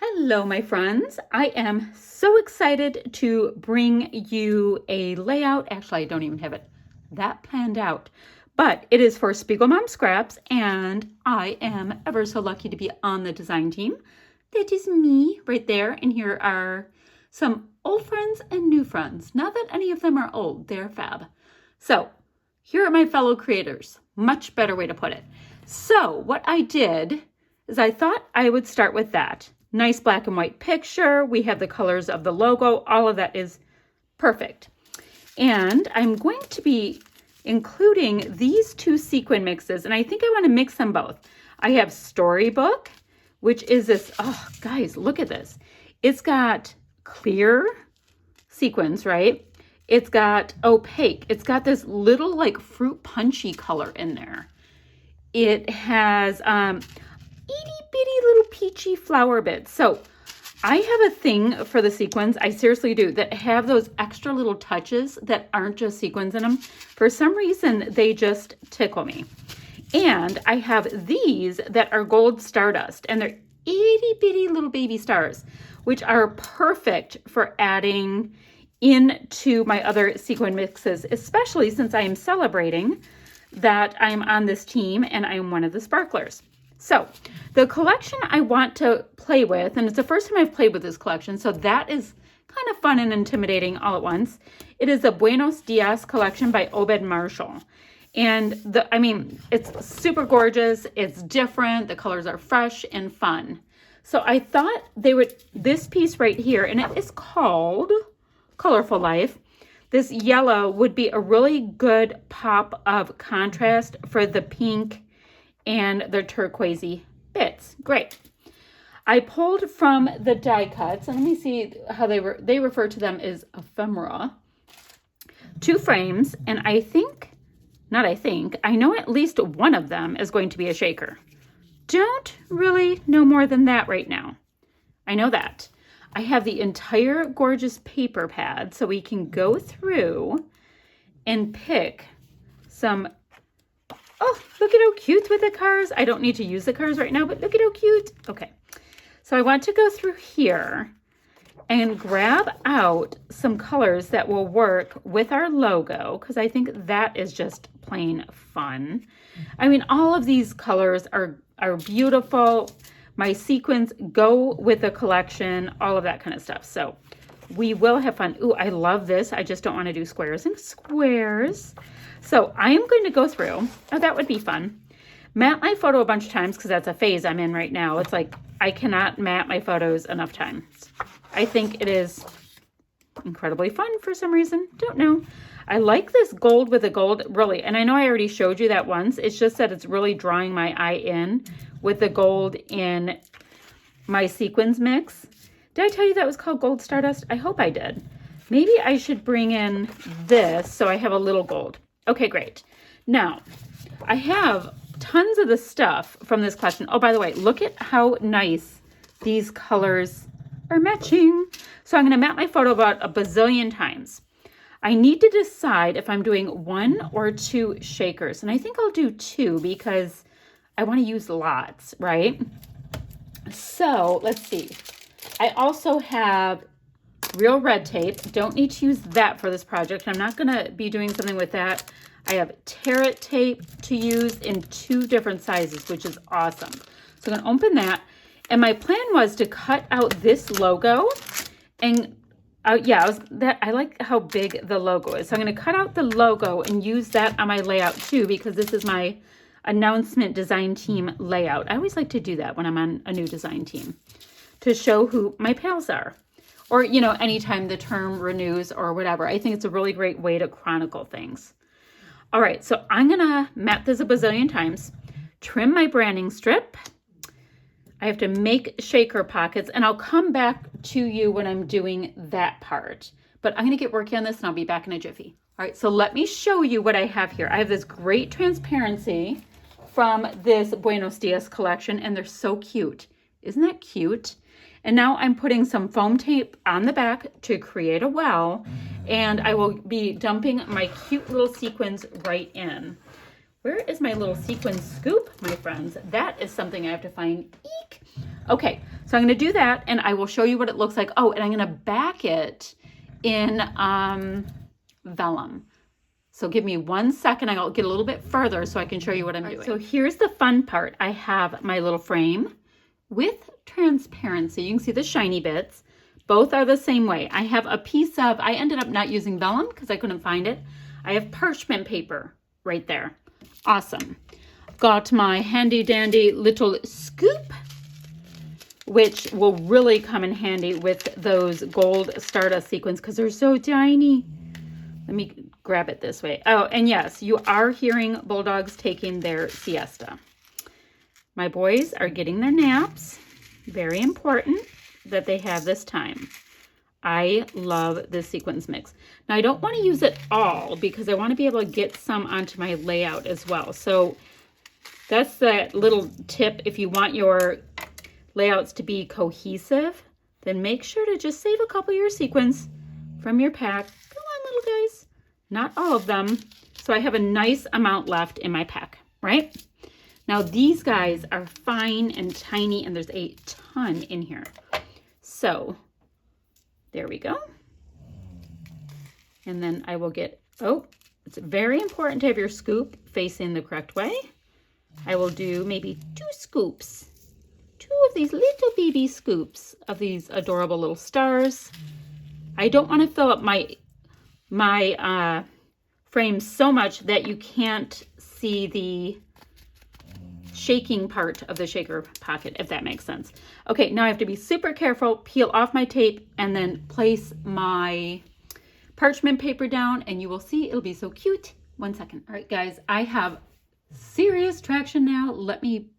Hello, my friends. I am so excited to bring you a layout. Actually, I don't even have it that planned out, but it is for SpiegelMom Scraps, and I am ever so lucky to be on the design team. That is me right there, and here are some old friends and new friends. Not that any of them are old, they're fab. So here are my fellow creators. Much better way to put it. So what I did is I thought I would start with that. Nice black and white picture. We have the colors of the logo. All of that is perfect. And I'm going to be including these two sequin mixes, and I think I want to mix them both. I have Storybook, which is this, oh guys, look at this. It's got clear sequins, right? It's got opaque. It's got this little like fruit punchy color in there. It has itty bitty little peachy flower bits. So I have a thing for the sequins, I seriously do, that have those extra little touches that aren't just sequins in them. For some reason, they just tickle me. And I have these that are gold stardust, and they're itty bitty little baby stars, which are perfect for adding into my other sequin mixes, especially since I am celebrating that I'm on this team and I'm one of the sparklers. So the collection I want to play with, and it's the first time I've played with this collection, so that is kind of fun and intimidating all at once. It is the Buenos Dias collection by Obed Marshall. And it's super gorgeous. It's different. The colors are fresh and fun. So I thought this piece right here, and it is called Colorful Life. This yellow would be a really good pop of contrast for the pink and the turquoisey bits. Great. I pulled from the die cuts, and let me see how they refer to them as ephemera. 2 frames, and I know at least one of them is going to be a shaker. Don't really know more than that right now. I know that. I have the entire gorgeous paper pad, so we can go through and pick some. Oh, look at how cute with the cars. I don't need to use the cars right now, but look at how cute. Okay, so I want to go through here and grab out some colors that will work with our logo, because I think that is just plain fun. I mean, all of these colors are beautiful. My sequins go with the collection, all of that kind of stuff. So we will have fun. Ooh, I love this. I just don't want to do squares and squares. So I am going to go through. Oh, that would be fun. Matte my photo a bunch of times, because that's a phase I'm in right now. It's like I cannot matte my photos enough times. I think it is incredibly fun for some reason. Don't know. I like this gold with the gold, really. And I know I already showed you that once. It's just that it's really drawing my eye in with the gold in my sequins mix. Did I tell you that was called Gold Stardust? I hope I did. Maybe I should bring in this so I have a little gold. Okay, great. Now, I have tons of the stuff from this collection. Oh, by the way, look at how nice these colors are matching. So I'm going to map my photo about a bazillion times. I need to decide if I'm doing 1 or 2 shakers. And I think I'll do 2 because I want to use lots, right? So let's see. I also have real red tape. Don't need to use that for this project. I'm not going to be doing something with that. I have Tear It tape to use in 2 different sizes, which is awesome. So I'm going to open that. And my plan was to cut out this logo. And I like how big the logo is. So I'm going to cut out the logo and use that on my layout too, because this is my announcement design team layout. I always like to do that when I'm on a new design team to show who my pals are. Or, anytime the term renews or whatever. I think it's a really great way to chronicle things. All right, so I'm going to map this a bazillion times, trim my branding strip. I have to make shaker pockets, and I'll come back to you when I'm doing that part. But I'm going to get working on this, and I'll be back in a jiffy. All right, so let me show you what I have here. I have this great transparency from this Buenos Dias collection, and they're so cute. Isn't that cute? And now I'm putting some foam tape on the back to create a well, and I will be dumping my cute little sequins right in. Where is my little sequin scoop, my friends? That is something I have to find. Eek! Okay, So I'm going to do that, and I will show you what it looks like. Oh, and I'm going to back it in vellum. So give me 1 second. I'll get a little bit further so I can show you what I'm doing. So here's the fun part. I have my little frame with transparency. You can see the shiny bits. Both are the same way. I have a piece of, I ended up not using vellum because I couldn't find it. I have parchment paper right there. Awesome. Got my handy dandy little scoop, which will really come in handy with those gold Stardust sequins because they're so tiny. Let me grab it this way. Oh, and yes, you are hearing Bulldogs taking their siesta. My boys are getting their naps. Very important that they have this time. I love this sequins mix. Now, I don't want to use it all because I want to be able to get some onto my layout as well. So that's that little tip. If you want your layouts to be cohesive, then make sure to just save a couple of your sequins from your pack. Come on, little guys. Not all of them. So I have a nice amount left in my pack, right? Now these guys are fine and tiny, and there's a ton in here. So there we go. And then I will get, oh, it's very important to have your scoop facing the correct way. I will do maybe 2 scoops. 2 of these little baby scoops of these adorable little stars. I don't want to fill up my frame so much that you can't see the shaking part of the shaker pocket, if that makes sense. Okay, now I have to be super careful, peel off my tape, and then place my parchment paper down, and you will see it'll be so cute. 1 second. All right, guys, I have serious traction now. Let me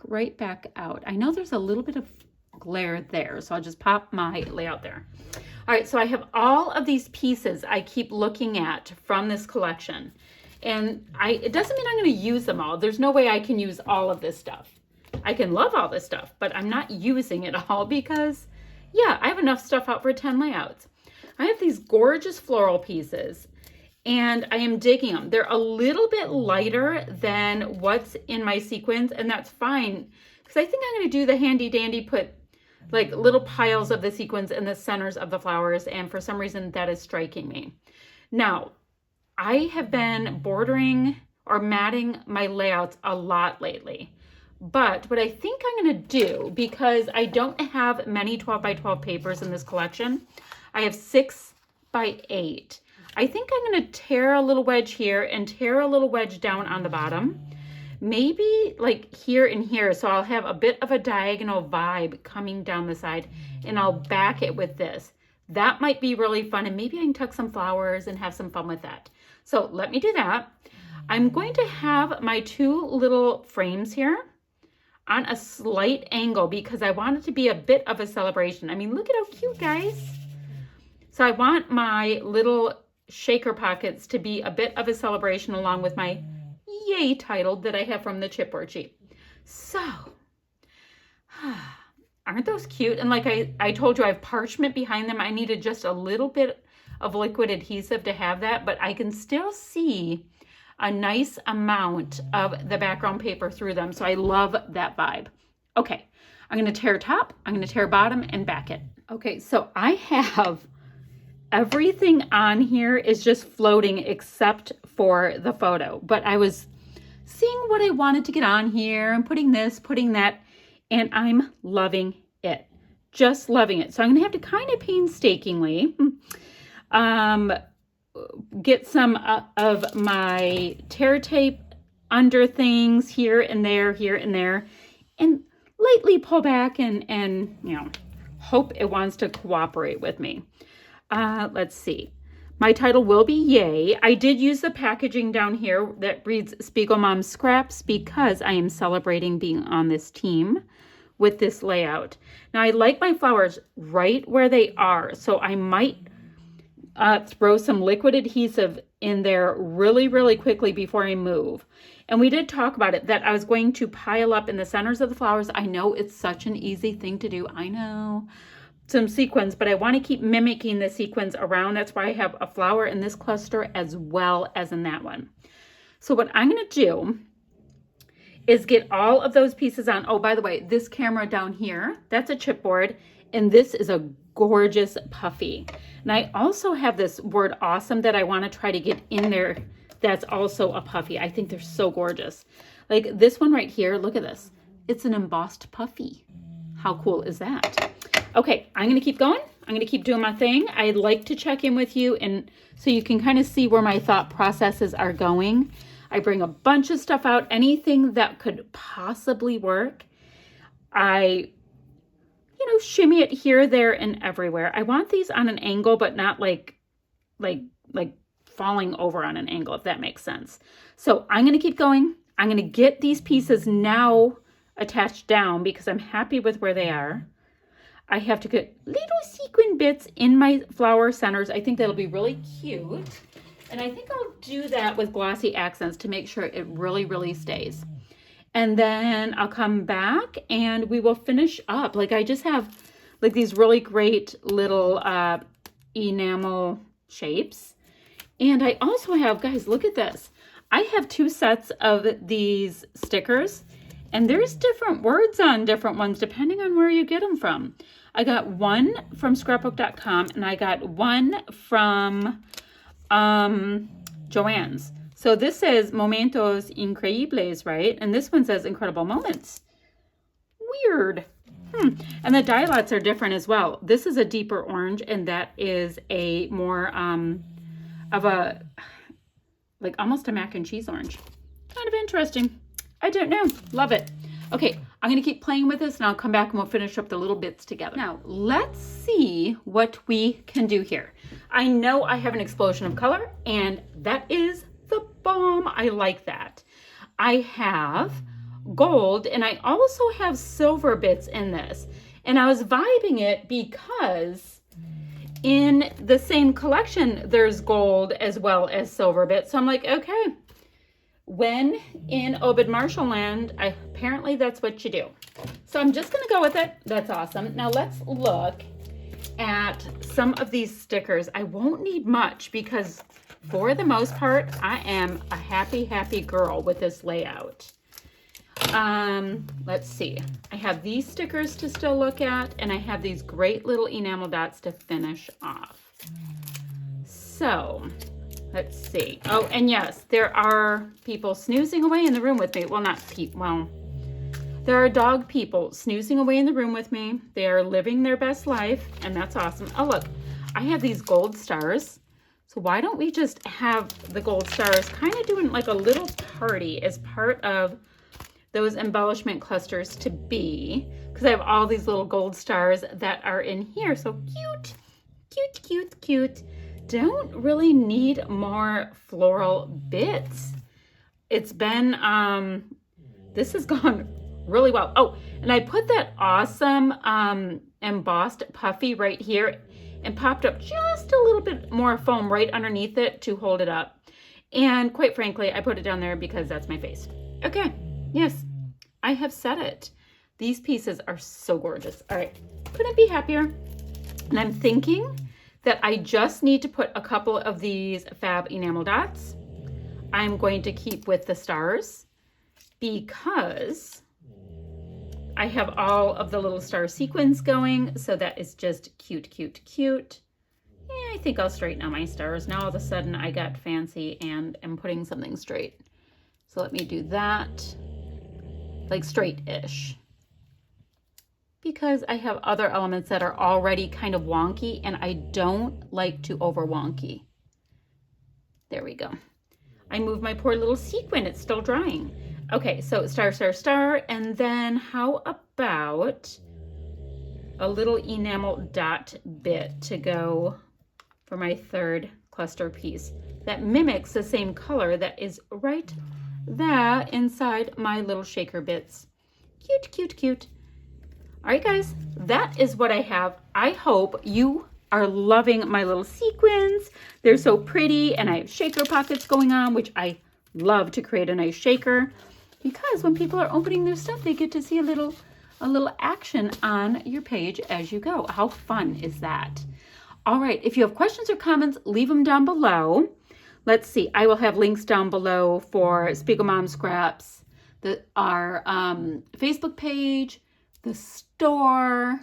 right back out. I know there's a little bit of glare there, so I'll just pop my layout there. All right, so I have all of these pieces I keep looking at from this collection, and it doesn't mean I'm going to use them all. There's no way I can use all of this stuff. I can love all this stuff, but I'm not using it all because, yeah, I have enough stuff out for 10 layouts. I have these gorgeous floral pieces, and I am digging them. They're a little bit lighter than what's in my sequins, and that's fine because I think I'm going to do the handy dandy, put like little piles of the sequins in the centers of the flowers, and for some reason that is striking me. Now, I have been bordering or matting my layouts a lot lately, but what I think I'm going to do, because I don't have many 12 by 12 papers in this collection, I have 6 by 8. I think I'm going to tear a little wedge here and tear a little wedge down on the bottom. Maybe like here and here, so I'll have a bit of a diagonal vibe coming down the side, and I'll back it with this. That might be really fun, and maybe I can tuck some flowers and have some fun with that. So let me do that. I'm going to have my 2 little frames here on a slight angle because I want it to be a bit of a celebration. I mean, look at how cute, guys. So I want my little shaker pockets to be a bit of a celebration along with my yay title that I have from the chipboard sheet. So, aren't those cute? And like I told you, I have parchment behind them. I needed just a little bit of liquid adhesive to have that, but I can still see a nice amount of the background paper through them. So I love that vibe. Okay, I'm going to tear top, I'm going to tear bottom, and back it. Okay, so I have everything on here is just floating except for the photo, but I was seeing what I wanted to get on here and putting this, putting that, and I'm loving it. Just loving it. So I'm going to have to kind of painstakingly get some of my tear tape under things here and there, and lightly pull back and you know, hope it wants to cooperate with me. Let's see. My title will be Yay. I did use the packaging down here that reads SpiegelMom Scraps because I am celebrating being on this team with this layout. Now I like my flowers right where they are, so I might throw some liquid adhesive in there really, really quickly before I move. And we did talk about it, that I was going to pile up in the centers of the flowers. I know it's such an easy thing to do. I know. Some sequins, but I want to keep mimicking the sequins around. That's why I have a flower in this cluster as well as in that one. So what I'm going to do is get all of those pieces on. Oh, by the way, this camera down here, that's a chipboard, and this is a gorgeous puffy. And I also have this word awesome that I want to try to get in there. That's also a puffy. I think they're so gorgeous. Like this one right here, look at this. It's an embossed puffy. How cool is that? Okay, I'm going to keep going. I'm going to keep doing my thing. I'd like to check in with you and so you can kind of see where my thought processes are going. I bring a bunch of stuff out, anything that could possibly work. I, shimmy it here, there, and everywhere. I want these on an angle, but not like falling over on an angle, if that makes sense. So I'm going to keep going. I'm going to get these pieces now attached down because I'm happy with where they are. I have to get little sequin bits in my flower centers. I think that'll be really cute. And I think I'll do that with glossy accents to make sure it really, really stays. And then I'll come back and we will finish up. Like I just have like these really great little enamel shapes. And I also have, guys, look at this. I have 2 sets of these stickers. And there's different words on different ones depending on where you get them from. I got one from scrapbook.com and I got one from Joann's. So this says Momentos Increíbles, right? And this one says Incredible Moments. Weird. And the die lots are different as well. This is a deeper orange and that is a more of a, like almost a mac and cheese orange. Kind of interesting. I don't know. Love it. Okay, I'm going to keep playing with this and I'll come back and we'll finish up the little bits together. Now, let's see what we can do here. I know I have an explosion of color and that is the bomb. I like that. I have gold and I also have silver bits in this. And I was vibing it because in the same collection, there's gold as well as silver bits. So I'm like, okay. When in Obed Marshall land, apparently that's what you do. So I'm just going to go with it. That's awesome. Now let's look at some of these stickers. I won't need much because for the most part, I am a happy, happy girl with this layout. Let's see. I have these stickers to still look at, and I have these great little enamel dots to finish off. So let's see. Oh, and yes, there are people snoozing away in the room with me. Well, not people. Well, there are dog people snoozing away in the room with me. They are living their best life, and that's awesome. Oh, look, I have these gold stars. So why don't we just have the gold stars kind of doing like a little party as part of those embellishment clusters to be, because I have all these little gold stars that are in here. So cute, cute, cute, cute. Don't really need more floral bits. It's been, this has gone really well. Oh, and I put that awesome embossed puffy right here and popped up just a little bit more foam right underneath it to hold it up. And quite frankly, I put it down there because that's my face. Okay, yes, I have said it. These pieces are so gorgeous. All right, couldn't be happier. And I'm thinking that I just need to put a couple of these fab enamel dots. I'm going to keep with the stars because I have all of the little star sequins going. So that is just cute, cute, cute. Yeah, I think I'll straighten out my stars. Now all of a sudden I got fancy and am putting something straight. So let me do that, like straight-ish. Because I have other elements that are already kind of wonky and I don't like to over wonky. There we go. I moved my poor little sequin. It's still drying. Okay, so star, star, star. And then how about a little enamel dot bit to go for my third cluster piece that mimics the same color that is right there inside my little shaker bits. Cute, cute, cute. All right, guys, that is what I have. I hope you are loving my little sequins. They're so pretty, and I have shaker pockets going on, which I love to create a nice shaker because when people are opening their stuff, they get to see a little action on your page as you go. How fun is that? All right, if you have questions or comments, leave them down below. Let's see, I will have links down below for SpiegelMom scraps, our Facebook page, the store,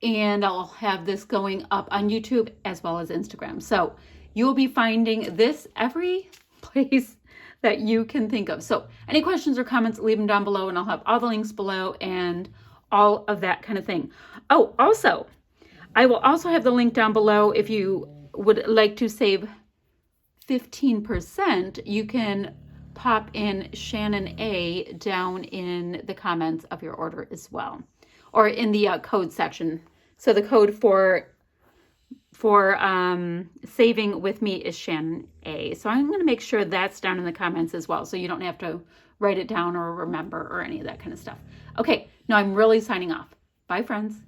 and I'll have this going up on YouTube as well as Instagram. So you'll be finding this every place that you can think of. So any questions or comments, leave them down below, and I'll have all the links below and all of that kind of thing. Oh, also, I will also have the link down below. If you would like to save 15%, you can pop in Shannon A down in the comments of your order as well, or in the code section. So the code for saving with me is Shannon A. So I'm going to make sure that's down in the comments as well, so you don't have to write it down or remember or any of that kind of stuff. Okay, now I'm really signing off. Bye, friends.